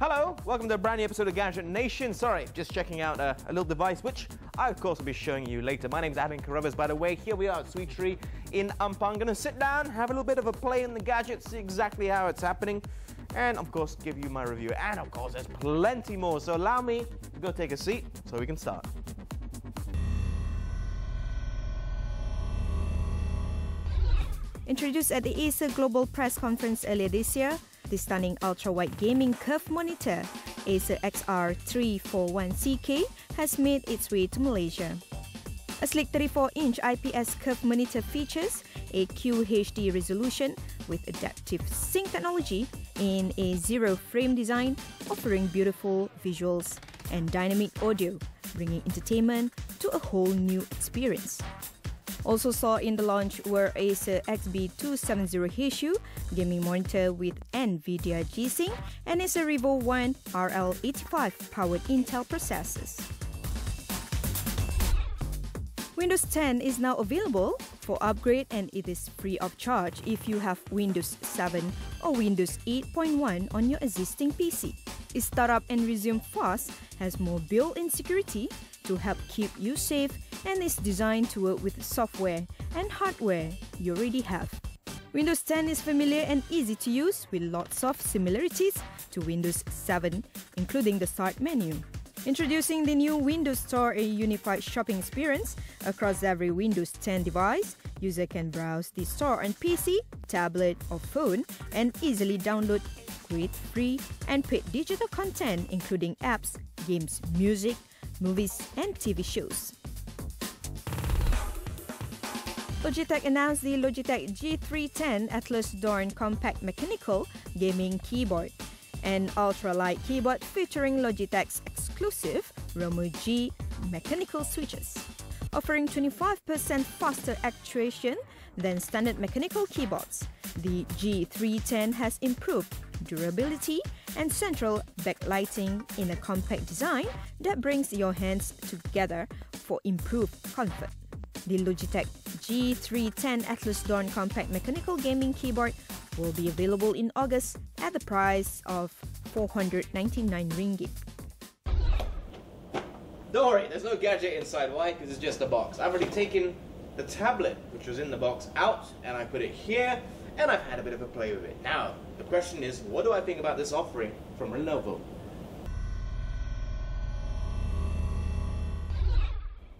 Hello, welcome to a brand new episode of Gadget Nation. Sorry, just checking out a little device, which I, of course, will be showing you later. My name's Adam Carruthers, by the way. Here we are at Sweet Tree in Ampang. Gonna sit down, have a little bit of a play in the gadget, see exactly how it's happening, and, of course, give you my review. And, of course, there's plenty more, so allow me to go take a seat so we can start. Introduced at the Acer Global Press Conference earlier this year, the stunning ultra-wide gaming curved monitor, Acer XR341CK, has made its way to Malaysia. A sleek 34-inch IPS curved monitor features a QHD resolution with adaptive sync technology in a zero-frame design, offering beautiful visuals and dynamic audio, bringing entertainment to a whole new experience. Also saw in the launch were Acer XB270HU gaming monitor with NVIDIA G-Sync and Acer Revo One RL85 powered Intel processors. Windows 10 is now available for upgrade, and it is free of charge if you have Windows 7 or Windows 8.1 on your existing PC. Its startup and resume fast has more built-in security to help keep you safe, and is designed to work with software and hardware you already have. Windows 10 is familiar and easy to use with lots of similarities to Windows 7, including the Start menu. Introducing the new Windows Store, a unified shopping experience across every Windows 10 device. User can browse the store on PC, tablet or phone and easily download great free and paid digital content including apps, games, music, movies and TV shows. Logitech announced the Logitech G310 Atlas Dawn Compact Mechanical Gaming Keyboard, an ultra-light keyboard featuring Logitech's exclusive Romo G mechanical switches, offering 25% faster actuation than standard mechanical keyboards. The G310 has improved durability and central backlighting in a compact design that brings your hands together for improved comfort. The Logitech G310 Atlas Dawn Compact Mechanical Gaming Keyboard will be available in August at the price of 499 ringgit. Don't worry, there's no gadget inside. Why? Because it's just a box. I've already taken the tablet, which was in the box, out, and I put it here, and I've had a bit of a play with it. Now, the question is, what do I think about this offering from Lenovo?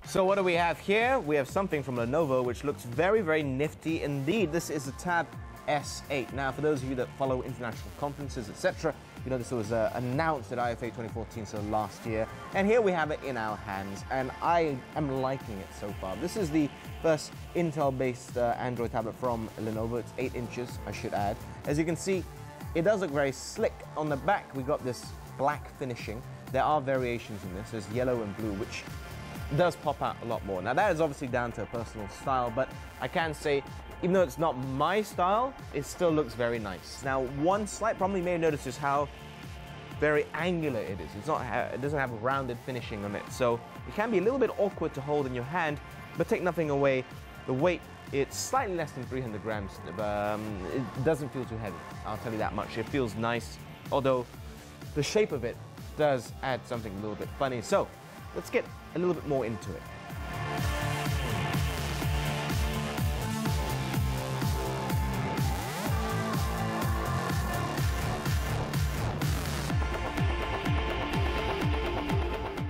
So what do we have here? We have something from Lenovo which looks very, very nifty indeed. This is the Tab S8. Now, for those of you that follow international conferences, etc., you know this was announced at IFA 2014, so last year. And here we have it in our hands, and I am liking it so far. This is the first Intel-based Android tablet from Lenovo. It's 8 inches, I should add. As you can see, it does look very slick. On the back, we got this black finishing. There are variations in this. There's yellow and blue, which does pop out a lot more. Now that is obviously down to personal style, but I can say, even though it's not my style, it still looks very nice. Now, one slight problem you may notice is how very angular it is. It doesn't have a rounded finishing on it, so it can be a little bit awkward to hold in your hand, but take nothing away. The weight, it's slightly less than 300 grams, but it doesn't feel too heavy, I'll tell you that much. It feels nice, although the shape of it does add something a little bit funny. So, let's get a little bit more into it.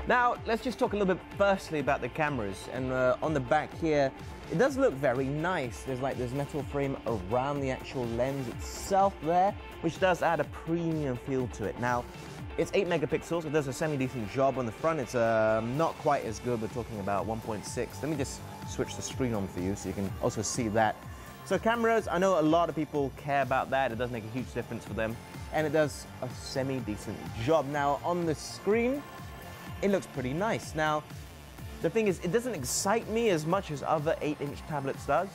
Now, let's just talk a little bit firstly about the cameras. And on the back here, it does look very nice. There's like this metal frame around the actual lens itself there, which does add a premium feel to it. Now, it's 8 megapixels. It does a semi-decent job on the front. It's not quite as good. We're talking about 1.6. Let me just switch the screen on for you so you can also see that. So cameras, I know a lot of people care about that. It does make a huge difference for them. And it does a semi-decent job. Now, on the screen, it looks pretty nice. Now, the thing is, it doesn't excite me as much as other 8-inch tablets does.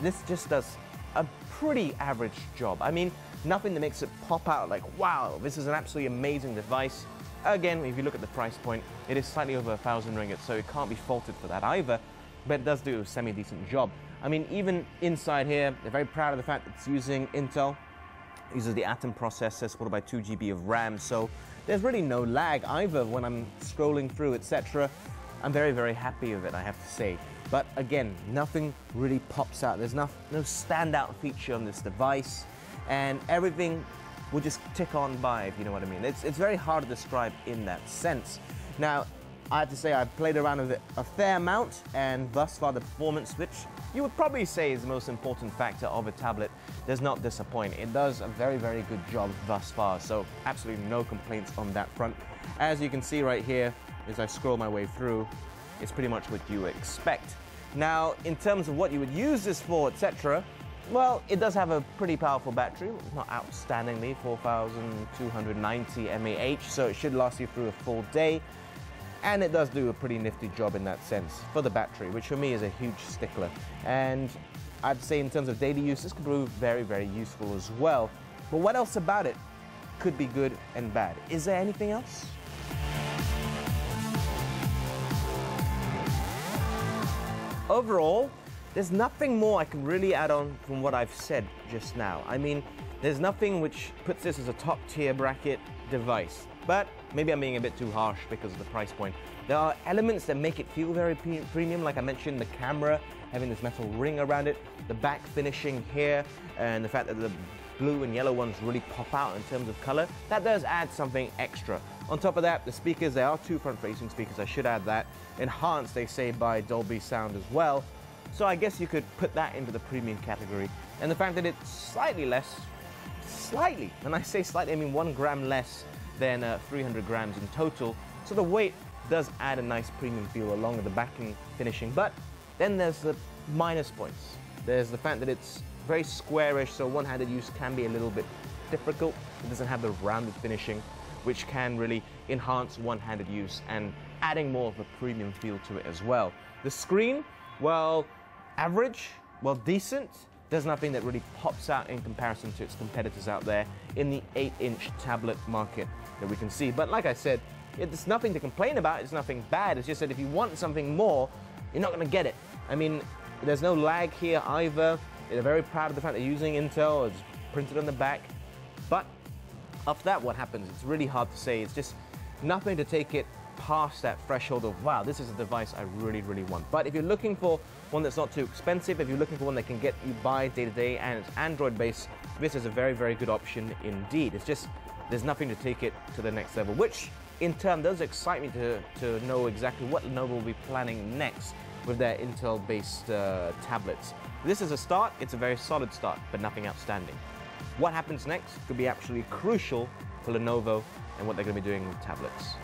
This just does a pretty average job. I mean, nothing that makes it pop out like, wow, this is an absolutely amazing device. Again, if you look at the price point, it is slightly over 1,000 ringgit, so it can't be faulted for that either, but it does do a semi-decent job. I mean, even inside here, they're very proud of the fact that it's using Intel uses the Atom processor, supported by 2 GB of RAM, so there's really no lag either when I'm scrolling through, etc. I'm very, very happy with it, I have to say. But again, nothing really pops out. There's no standout feature on this device, and everything will just tick on by, if you know what I mean. It's very hard to describe in that sense. Now, I have to say I've played around with it a fair amount, and thus far the performance, which you would probably say is the most important factor of a tablet, does not disappoint. It does a very, very good job thus far, so absolutely no complaints on that front. As you can see right here, as I scroll my way through, it's pretty much what you expect. Now, in terms of what you would use this for, etc., well, it does have a pretty powerful battery, not outstandingly, 4,290 mAh, so it should last you through a full day. And it does do a pretty nifty job in that sense for the battery, which for me is a huge stickler. And I'd say in terms of daily use, this could prove very, very useful as well. But what else about it could be good and bad? Is there anything else? Overall, there's nothing more I can really add on from what I've said just now. I mean, there's nothing which puts this as a top tier bracket device. But maybe I'm being a bit too harsh because of the price point. There are elements that make it feel very premium, like I mentioned, the camera, having this metal ring around it, the back finishing here, and the fact that the blue and yellow ones really pop out in terms of color. That does add something extra. On top of that, the speakers, there are 2 front-facing speakers, I should add that. Enhanced, they say, by Dolby Sound as well. So I guess you could put that into the premium category. And the fact that it's slightly less, when I say slightly, I mean 1 gram less than 300 grams in total. So the weight does add a nice premium feel along with the backing finishing. But then there's the minus points. There's the fact that it's very squarish, so one-handed use can be a little bit difficult. It doesn't have the rounded finishing, which can really enhance one-handed use and adding more of a premium feel to it as well. The screen, well, average, well, decent. There's nothing that really pops out in comparison to its competitors out there in the 8-inch tablet market that we can see. But like I said, it's nothing to complain about, it's nothing bad. It's just that if you want something more, you're not going to get it. I mean, there's no lag here either. They're very proud of the fact they're using Intel, it's printed on the back. But after that, what happens? It's really hard to say. It's just nothing to take it past that threshold of, wow, this is a device I really, really want. But if you're looking for one that's not too expensive, if you're looking for one that can get you by day to day and it's Android based, this is a very, very good option indeed. It's just, there's nothing to take it to the next level, which in turn does excite me to know exactly what Lenovo will be planning next with their Intel based tablets. This is a start, it's a very solid start, but nothing outstanding. What happens next could be actually crucial for Lenovo and what they're going to be doing with tablets.